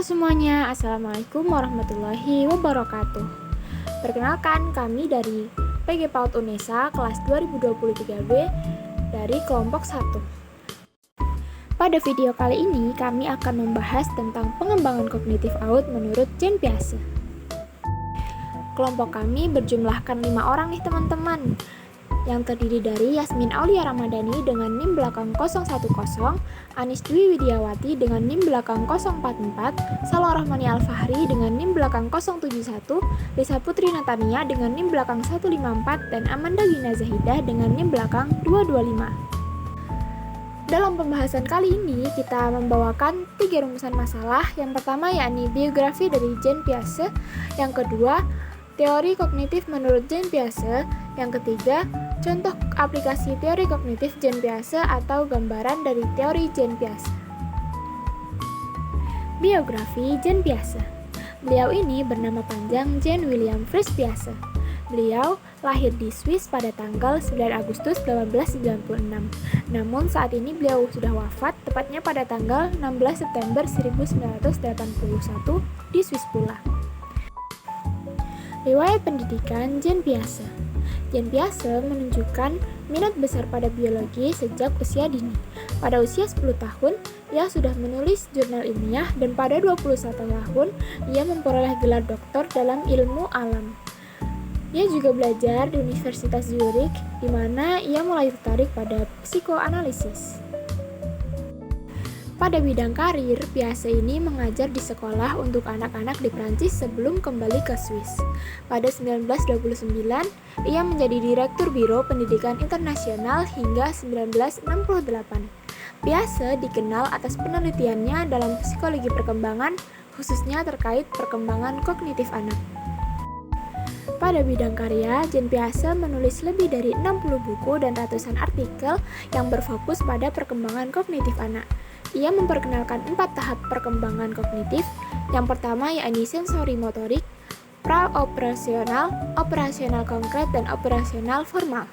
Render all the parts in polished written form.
semuanya, Assalamualaikum warahmatullahi wabarakatuh. Perkenalkan, kami dari PG PAUD UNESA kelas 2023B dari kelompok 1. Pada video kali ini, kami akan membahas tentang pengembangan kognitif AUD menurut Jean Piaget. Kelompok kami berjumlahkan 5 orang nih teman-teman, yang terdiri dari Yasmin Aulia Ramadhani dengan NIM belakang 010, Anis Dwi Widiawati dengan NIM belakang 044, Salwa Rahmani Al-Fahri dengan NIM belakang 071, Lisa Putri Natania dengan NIM belakang 154, dan Amanda Gina Zahidah dengan NIM belakang 225. Dalam pembahasan kali ini, kita membawakan 3 rumusan masalah. Yang pertama yakni biografi dari Jean Piaget, yang kedua teori kognitif menurut Jean Piaget, yang ketiga contoh aplikasi teori kognitif Jean Piaget atau gambaran dari teori Jean Piaget. Biografi Jean Piaget. Beliau ini bernama panjang Jean William Fritz Piaget. Beliau lahir di Swiss pada tanggal 9 Agustus 1896. Namun saat ini beliau sudah wafat, tepatnya pada tanggal 16 September 1981 di Swiss pula. Riwayat pendidikan Jean Piaget. Jean Piaget menunjukkan minat besar pada biologi sejak usia dini. Pada usia 10 tahun, ia sudah menulis jurnal ilmiah dan pada 21 tahun, ia memperoleh gelar doktor dalam ilmu alam. Ia juga belajar di Universitas Zurich, di mana ia mulai tertarik pada psikoanalisis. Pada bidang karir, Piaget ini mengajar di sekolah untuk anak-anak di Prancis sebelum kembali ke Swiss. Pada 1929, ia menjadi Direktur Biro Pendidikan Internasional hingga 1968. Piaget dikenal atas penelitiannya dalam psikologi perkembangan, khususnya terkait perkembangan kognitif anak. Pada bidang karya, Jean Piaget menulis lebih dari 60 buku dan ratusan artikel yang berfokus pada perkembangan kognitif anak. Ia memperkenalkan 4 tahap perkembangan kognitif. Yang pertama yakni sensori motorik, pra-operasional, operasional konkret, dan operasional formal.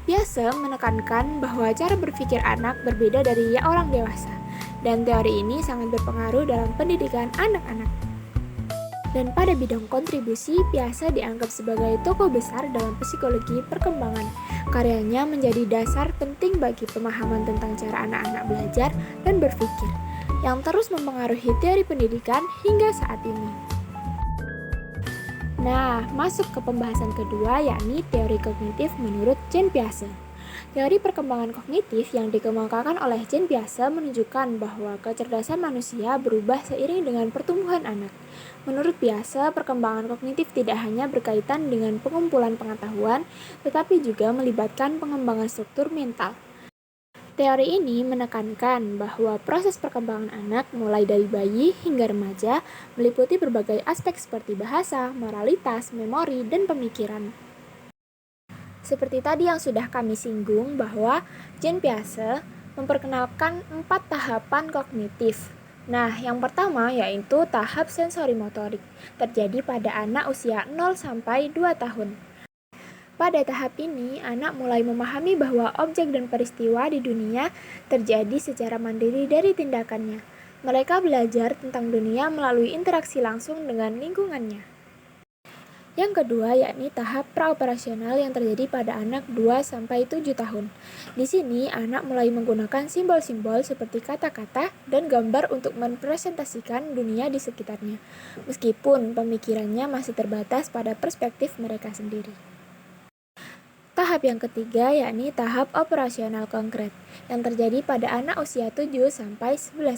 Piaget menekankan bahwa cara berpikir anak berbeda dari orang dewasa, dan teori ini sangat berpengaruh dalam pendidikan anak-anak. Dan pada bidang kontribusi, Piaget dianggap sebagai tokoh besar dalam psikologi perkembangan. Karyanya menjadi dasar penting bagi pemahaman tentang cara anak-anak belajar dan berpikir, yang terus mempengaruhi teori pendidikan hingga saat ini. Nah, masuk ke pembahasan kedua yakni teori kognitif menurut Jean Piaget. Teori perkembangan kognitif yang dikemukakan oleh Jean Piaget menunjukkan bahwa kecerdasan manusia berubah seiring dengan pertumbuhan anak. Menurut Piaget, perkembangan kognitif tidak hanya berkaitan dengan pengumpulan pengetahuan, tetapi juga melibatkan pengembangan struktur mental. Teori ini menekankan bahwa proses perkembangan anak mulai dari bayi hingga remaja meliputi berbagai aspek seperti bahasa, moralitas, memori, dan pemikiran. Seperti tadi yang sudah kami singgung bahwa Jean Piaget memperkenalkan 4 tahapan kognitif. Nah, yang pertama yaitu tahap sensori motorik, terjadi pada anak usia 0 sampai 2 tahun. Pada tahap ini, anak mulai memahami bahwa objek dan peristiwa di dunia terjadi secara mandiri dari tindakannya. Mereka belajar tentang dunia melalui interaksi langsung dengan lingkungannya. Yang kedua yakni tahap praoperasional yang terjadi pada anak 2-7 tahun. Di sini anak mulai menggunakan simbol-simbol seperti kata-kata dan gambar untuk merepresentasikan dunia di sekitarnya, meskipun pemikirannya masih terbatas pada perspektif mereka sendiri. Tahap yang ketiga yakni tahap operasional konkret yang terjadi pada anak usia 7-11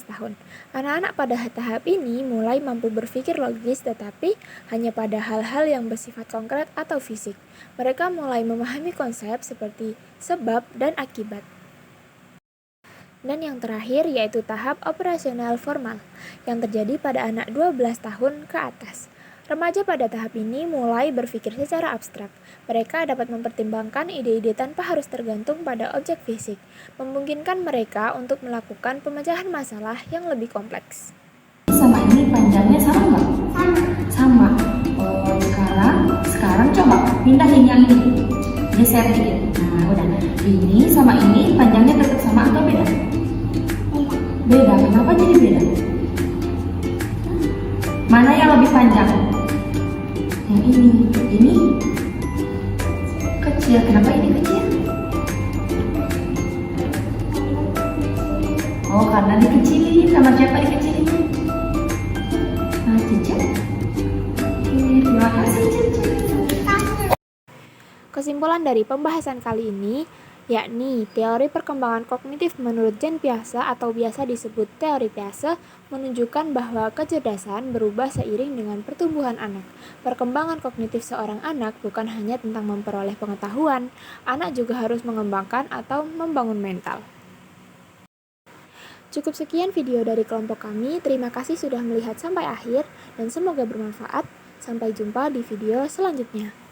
tahun. Anak-anak pada tahap ini mulai mampu berpikir logis tetapi hanya pada hal-hal yang bersifat konkret atau fisik. Mereka mulai memahami konsep seperti sebab dan akibat. Dan yang terakhir yaitu tahap operasional formal yang terjadi pada anak 12 tahun ke atas. Remaja pada tahap ini mulai berpikir secara abstrak. Mereka dapat mempertimbangkan ide-ide tanpa harus tergantung pada objek fisik, memungkinkan mereka untuk melakukan pemecahan masalah yang lebih kompleks. Sama ini panjangnya sama nggak? Sama. Oh, sekarang coba pindahin yang ini. Geser dikit. Nah, udah. Ini sama ini panjangnya tetap sama atau beda? Beda. Kenapa jadi beda? Mana yang lebih panjang? Yang ini. Ini kecil. Kenapa ini kecil? Oh, karena dikecilin. Sama siapa dikecilin? Nah, Cece. Terima kasih, Cece. Kesimpulan dari pembahasan kali ini, yakni teori perkembangan kognitif menurut Jean Piaget atau biasa disebut teori Piaget menunjukkan bahwa kecerdasan berubah seiring dengan pertumbuhan anak. Perkembangan kognitif seorang anak bukan hanya tentang memperoleh pengetahuan, anak juga harus mengembangkan atau membangun mental. Cukup sekian video dari kelompok kami, terima kasih sudah melihat sampai akhir dan semoga bermanfaat. Sampai jumpa di video selanjutnya.